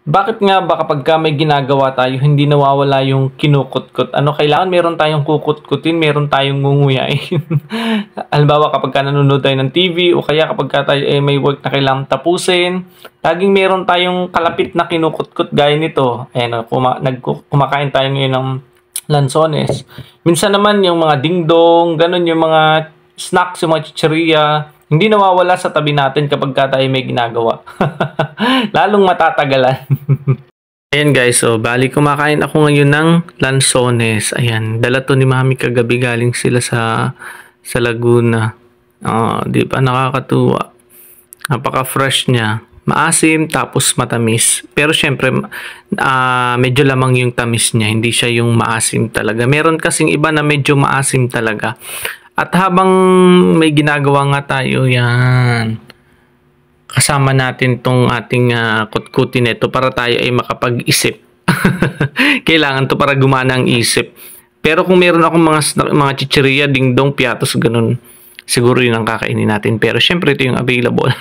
Bakit nga ba kapag ka may ginagawa tayo, hindi nawawala yung kinukutkot? Ano, kailangan meron tayong kukutkutin, meron tayong ngunguyain. Halimbawa, kapag ka nanonood tayo ng TV o kaya kapag ka tayo may work na kailangan tapusin, laging meron tayong kalapit na kinukutkot gaya nito. Ayan, kumakain tayo ngayon ng lansones. Minsan naman yung mga dingdong, ganun yung mga snacks, yung mga chicheria, hindi nawawala sa tabi natin kapag ka tayo may ginagawa. Lalong matatagalan. Ayan guys, so bali kumakain ako ngayon ng lansones. Ayan, dala to ni Mami kagabi, galing sila sa Laguna. Di ba nakakatuwa? Napaka-fresh niya. Maasim tapos matamis. Pero syempre medyo lamang yung tamis niya, hindi siya yung maasim talaga. Meron kasing iba na medyo maasim talaga. At habang may ginagawa nga tayo, yan, kasama natin tong ating kutkutin nito para tayo ay makapag-isip. Kailangan to para gumana ang isip. Pero kung meron akong mga chicheria, dingdong, piatos, ganun, siguro yun ang kakainin natin. Pero syempre ito yung available.